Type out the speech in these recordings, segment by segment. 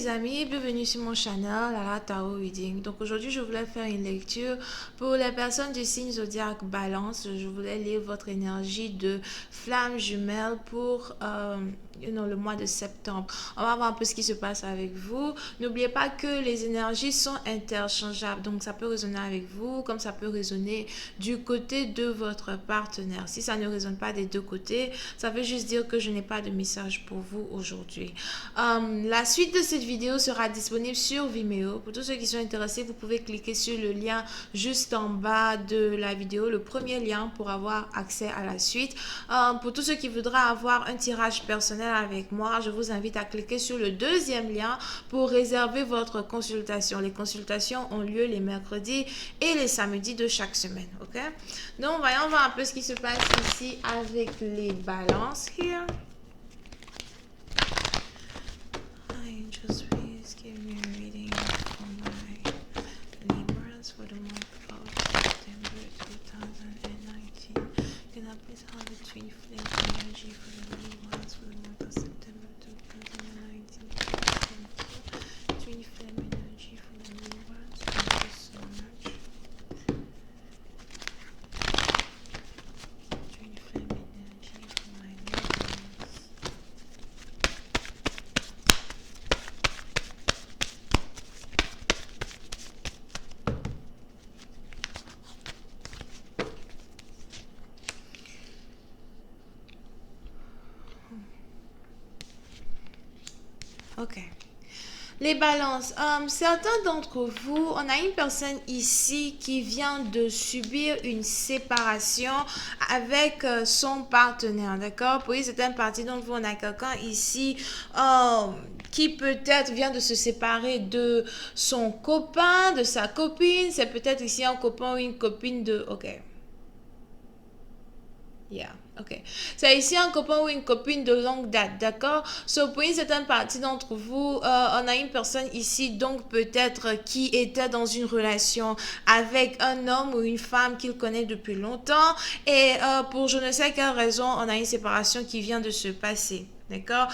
les amis, bienvenue sur mon channel Lala Tarot Reading. Donc aujourd'hui je voulais faire une lecture pour les personnes du signe zodiaque Balance. Je voulais lire votre énergie de flamme jumelle pour le mois de septembre. On va voir un peu ce qui se passe avec vous. N'oubliez pas que les énergies sont interchangeables, donc ça peut résonner avec vous comme ça peut résonner du côté de votre partenaire. Si ça ne résonne pas des deux côtés, ça veut juste dire que je n'ai pas de message pour vous aujourd'hui. La suite de cette vidéo sera disponible sur Vimeo. Pour tous ceux qui sont intéressés, vous pouvez cliquer sur le lien juste en bas de la vidéo, le premier lien pour avoir accès à la suite. Pour tous ceux qui voudraient avoir un tirage personnel avec moi, je vous invite à cliquer sur le deuxième lien pour réserver votre consultation. Les consultations ont lieu les mercredis et les samedis de chaque semaine. Ok? Donc, voyons voir un peu ce qui se passe ici avec les balances. Here. Angels, please give me a reading for my Libras for the month of September 2019. Can I please have a twin flame energy for the Libras for the month of September 2019? Thank you. Twin flame energy for the Libras. Thank you so much. Twin flame energy for my Libras. Ok. Les balances. Certains d'entre vous, on a une personne ici qui vient de subir une séparation avec son partenaire, d'accord? Pour certaines parties d'entre vous, on a quelqu'un ici qui peut-être vient de se séparer de son copain, de sa copine. C'est peut-être ici un copain ou une copine de... Ok. Yeah, ok. C'est ici un copain ou une copine de longue date, d'accord? So, pour une certaine partie d'entre vous, on a une personne ici, donc peut-être qui était dans une relation avec un homme ou une femme qu'il connaît depuis longtemps. Et pour je ne sais quelle raison, on a une séparation qui vient de se passer, d'accord?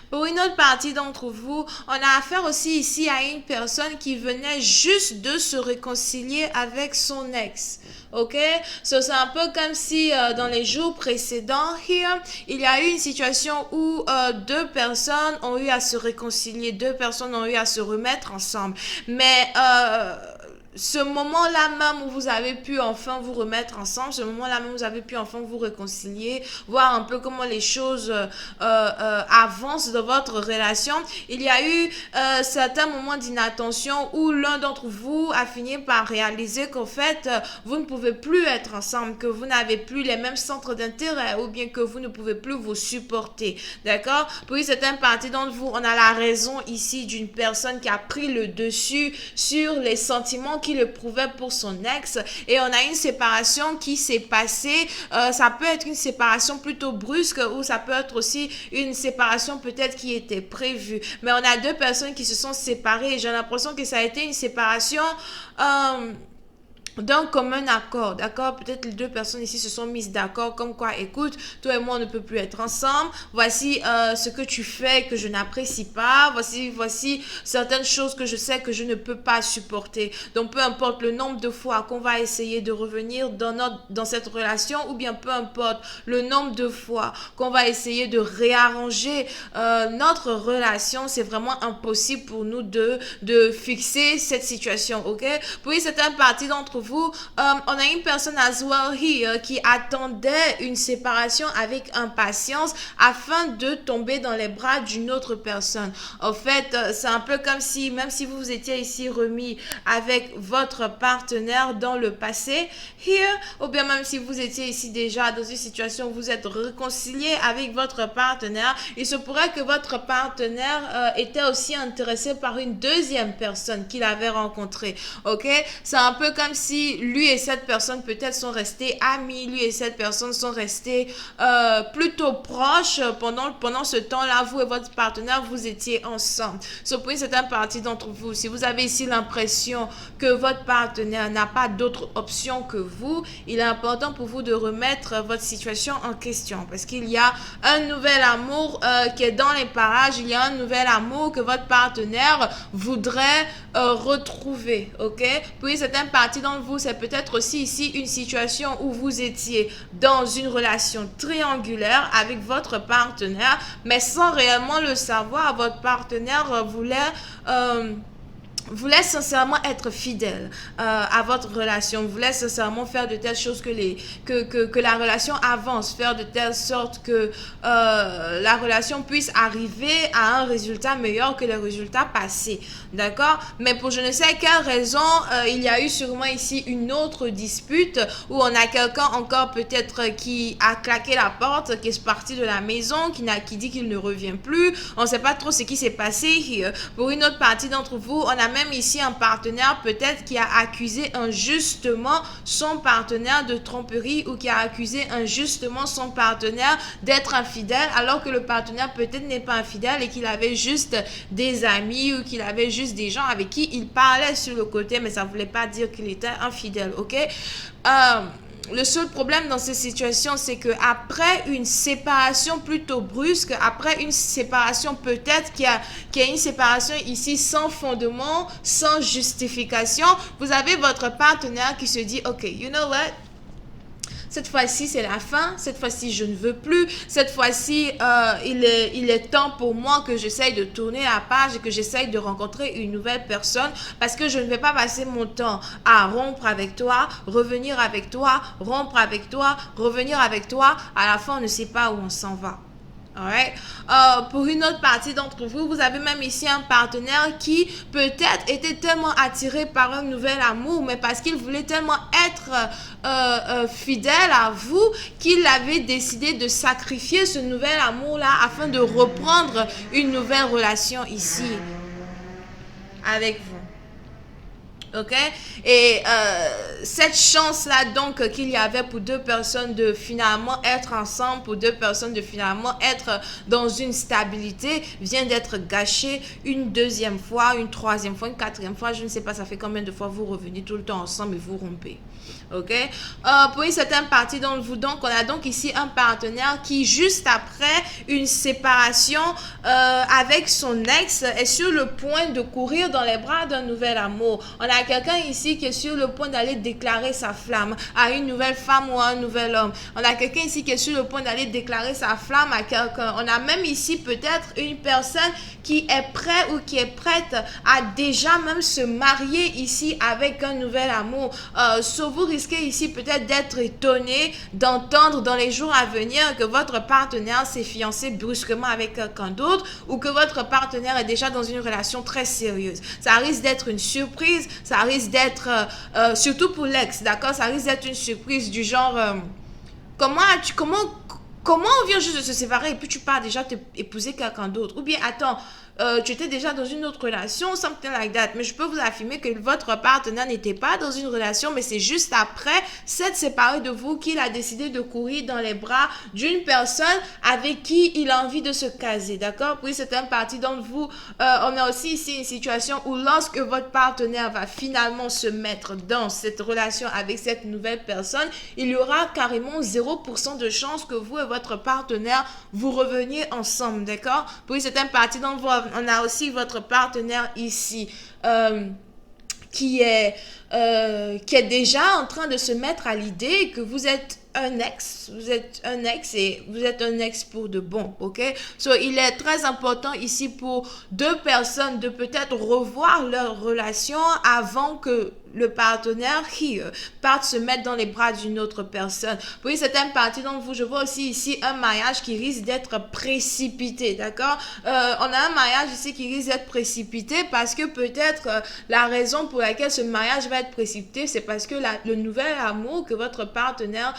Pour une autre partie d'entre vous, on a affaire aussi ici à une personne qui venait juste de se réconcilier avec son ex. Ok? So, c'est un peu comme si dans les jours précédents, here, il y a eu une situation où deux personnes ont eu à se réconcilier, deux personnes ont eu à se remettre ensemble. Mais ce moment-là même où vous avez pu enfin vous remettre ensemble, ce moment-là même où vous avez pu enfin vous réconcilier, voir un peu comment les choses avancent dans votre relation, il y a eu certains moments d'inattention où l'un d'entre vous a fini par réaliser qu'en fait, vous ne pouvez plus être ensemble, que vous n'avez plus les mêmes centres d'intérêt ou bien que vous ne pouvez plus vous supporter. D'accord? Pour une certaine partie d'entre vous, on a la raison ici d'une personne qui a pris le dessus sur les sentiments qu'il éprouvait pour son ex et on a une séparation qui s'est passée. Ça peut être une séparation plutôt brusque ou ça peut être aussi une séparation peut-être qui était prévue. Mais on a deux personnes qui se sont séparées et j'ai l'impression que ça a été une séparation d'un commun accord, d'accord? Peut-être les deux personnes ici se sont mises d'accord comme quoi, écoute, toi et moi on ne peut plus être ensemble, voici ce que tu fais que je n'apprécie pas, voici certaines choses que je sais que je ne peux pas supporter. Donc peu importe le nombre de fois qu'on va essayer de revenir dans cette relation ou bien peu importe le nombre de fois qu'on va essayer de réarranger notre relation, c'est vraiment impossible pour nous de fixer cette situation, ok? Pour certaines parties d'entre vous, on a une personne as well here qui attendait une séparation avec impatience afin de tomber dans les bras d'une autre personne. En fait, c'est un peu comme si, même si vous étiez ici remis avec votre partenaire dans le passé, here, ou bien même si vous étiez ici déjà dans une situation où vous êtes réconcilié avec votre partenaire, il se pourrait que votre partenaire était aussi intéressé par une deuxième personne qu'il avait rencontrée. Ok? C'est un peu comme si si lui et cette personne peut-être sont restés amis, lui et cette personne sont restés plutôt proches pendant ce temps-là, vous et votre partenaire, vous étiez ensemble. So, pour une certaine partie d'entre vous, si vous avez ici l'impression que votre partenaire n'a pas d'autre option que vous, il est important pour vous de remettre votre situation en question parce qu'il y a un nouvel amour qui est dans les parages, il y a un nouvel amour que votre partenaire voudrait retrouver, ok? Pour une certaine partie d'entre vous, c'est peut-être aussi ici une situation où vous étiez dans une relation triangulaire avec votre partenaire, mais sans réellement le savoir, votre partenaire voulait sincèrement être fidèle à votre relation, voulait sincèrement faire de telles choses que la relation avance, faire de telle sorte que la relation puisse arriver à un résultat meilleur que les résultats passés, d'accord? Mais pour je ne sais quelle raison, il y a eu sûrement ici une autre dispute où on a quelqu'un encore peut-être qui a claqué la porte, qui est parti de la maison, qui dit qu'il ne revient plus. On ne sait pas trop ce qui s'est passé. Pour une autre partie d'entre vous, on a même ici un partenaire peut-être qui a accusé injustement son partenaire de tromperie ou qui a accusé injustement son partenaire d'être infidèle alors que le partenaire peut-être n'est pas infidèle et qu'il avait juste des amis ou qu'il avait juste des gens avec qui il parlait sur le côté, mais ça ne voulait pas dire qu'il était infidèle, ok? Le seul problème dans ces situations, c'est que après une séparation plutôt brusque, après une séparation peut-être qu'il y a une séparation ici sans fondement, sans justification, vous avez votre partenaire qui se dit, ok, you know what? Cette fois-ci, c'est la fin. Cette fois-ci, je ne veux plus. Cette fois-ci, il est temps pour moi que j'essaye de tourner la page et que j'essaye de rencontrer une nouvelle personne parce que je ne vais pas passer mon temps à rompre avec toi, revenir avec toi, rompre avec toi, revenir avec toi. À la fin, on ne sait pas où on s'en va. Alright. Pour une autre partie d'entre vous, vous avez même ici un partenaire qui peut-être était tellement attiré par un nouvel amour, mais parce qu'il voulait tellement être fidèle à vous, qu'il avait décidé de sacrifier ce nouvel amour-là afin de reprendre une nouvelle relation ici avec vous. Ok, et cette chance-là donc qu'il y avait pour deux personnes de finalement être ensemble, pour deux personnes de finalement être dans une stabilité, vient d'être gâchée une deuxième fois, une troisième fois, une quatrième fois. Je ne sais pas, ça fait combien de fois vous revenez tout le temps ensemble et vous rompez. Ok, pour une certaine partie d'entre vous, donc on a donc ici un partenaire qui juste après une séparation avec son ex est sur le point de courir dans les bras d'un nouvel amour. On a quelqu'un ici qui est sur le point d'aller déclarer sa flamme à une nouvelle femme ou à un nouvel homme. On a quelqu'un ici qui est sur le point d'aller déclarer sa flamme à quelqu'un. On a même ici peut-être une personne qui est prêt ou qui est prête à déjà même se marier ici avec un nouvel amour. Vous risquez ici peut-être d'être étonné d'entendre dans les jours à venir que votre partenaire s'est fiancé brusquement avec quelqu'un d'autre ou que votre partenaire est déjà dans une relation très sérieuse. Ça risque d'être une surprise, ça risque d'être, surtout pour l'ex, d'accord? Ça risque d'être une surprise du genre, comment on vient juste de se séparer et puis tu pars déjà t'épouser quelqu'un d'autre? Ou bien, attends, tu étais déjà dans une autre relation, something like that. Mais je peux vous affirmer que votre partenaire n'était pas dans une relation, mais c'est juste après s'être séparé de vous qu'il a décidé de courir dans les bras d'une personne avec qui il a envie de se caser, d'accord? Puis c'est une partie d'entre vous, on a aussi ici une situation où lorsque votre partenaire va finalement se mettre dans cette relation avec cette nouvelle personne, il y aura carrément 0% de chance que vous et votre partenaire vous reveniez ensemble, d'accord? Puis c'est une partie d'entre vous, on a aussi votre partenaire ici qui est déjà en train de se mettre à l'idée que vous êtes un ex et vous êtes un ex pour de bon, ok? So, il est très important ici pour deux personnes de peut-être revoir leur relation avant que le partenaire parte se mettre dans les bras d'une autre personne. Pour une certaine partie d'entre vous, je vois aussi ici un mariage qui risque d'être précipité, d'accord? On a un mariage ici qui risque d'être précipité parce que peut-être la raison pour laquelle ce mariage va être précipité, c'est parce que le nouvel amour que votre partenaire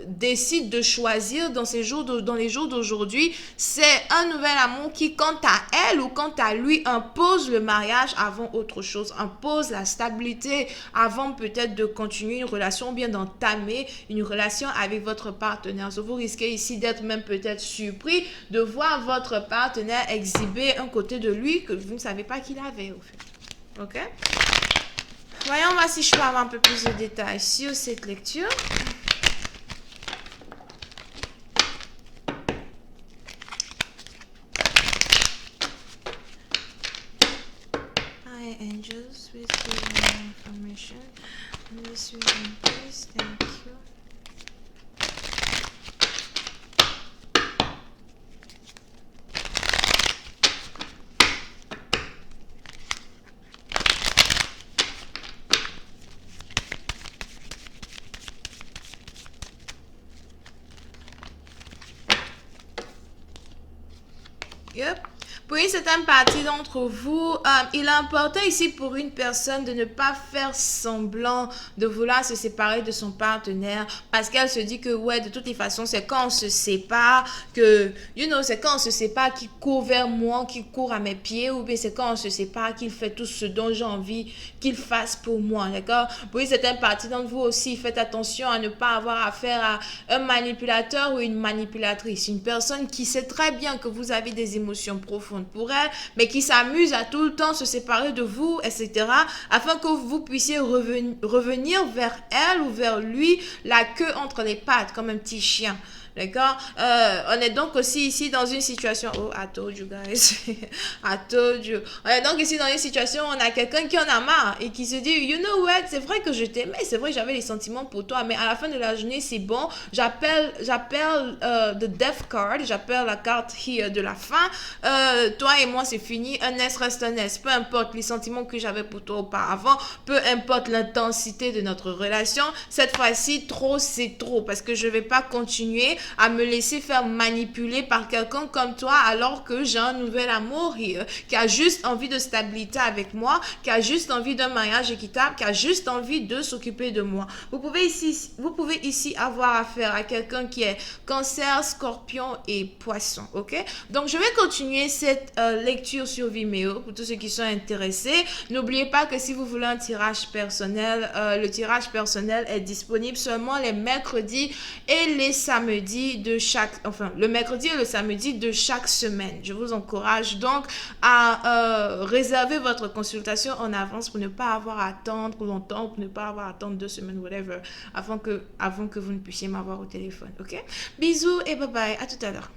décide de choisir dans dans les jours d'aujourd'hui, c'est un nouvel amour qui, quant à elle ou quant à lui, impose le mariage avant autre chose, impose la stabilité avant peut-être de continuer une relation ou bien d'entamer une relation avec votre partenaire. Donc, vous risquez ici d'être même peut-être surpris de voir votre partenaire exhiber un côté de lui que vous ne savez pas qu'il avait au fait. Ok? Voyons voir si je peux avoir un peu plus de détails sur cette lecture. Hi angels, please give me more information. This will please, thank you. Yep. Pour une certaine partie d'entre vous, il est important ici pour une personne de ne pas faire semblant de vouloir se séparer de son partenaire parce qu'elle se dit que ouais, de toutes les façons, c'est quand on se sépare que, c'est quand on se sépare qu'il court vers moi, qu'il court à mes pieds, ou bien c'est quand on se sépare qu'il fait tout ce dont j'ai envie qu'il fasse pour moi, d'accord? Pour une certaine partie d'entre vous aussi, faites attention à ne pas avoir affaire à un manipulateur ou une manipulatrice, une personne qui sait très bien que vous avez des émotions profondes pour elle, mais qui s'amuse à tout le temps se séparer de vous, etc., afin que vous puissiez revenir vers elle ou vers lui, la queue entre les pattes, comme un petit chien. D'accord? On est donc aussi ici dans une situation... Oh, I told you guys. I told you. On est donc ici dans une situation où on a quelqu'un qui en a marre et qui se dit, you know what, c'est vrai que je t'aimais, c'est vrai que j'avais des sentiments pour toi, mais à la fin de la journée, c'est bon. J'appelle the death card, j'appelle la carte here de la fin. Toi et moi, c'est fini. Un S reste un S. Peu importe les sentiments que j'avais pour toi auparavant, peu importe l'intensité de notre relation, cette fois-ci, trop, c'est trop, parce que je vais pas continuer à me laisser faire manipuler par quelqu'un comme toi alors que j'ai un nouvel amour qui a juste envie de stabilité avec moi, qui a juste envie d'un mariage équitable, qui a juste envie de s'occuper de moi. Vous pouvez ici avoir affaire à quelqu'un qui est Cancer, Scorpion et Poisson, ok? Donc je vais continuer cette lecture sur Vimeo pour tous ceux qui sont intéressés. N'oubliez pas que si vous voulez un tirage personnel, le tirage personnel est disponible seulement les mercredis et les samedis le mercredi et le samedi de chaque semaine. Je vous encourage donc à réserver votre consultation en avance pour ne pas avoir à attendre longtemps, pour ne pas avoir à attendre 2 semaines, whatever, avant que vous ne puissiez m'avoir au téléphone, ok? Bisous et bye bye, à tout à l'heure.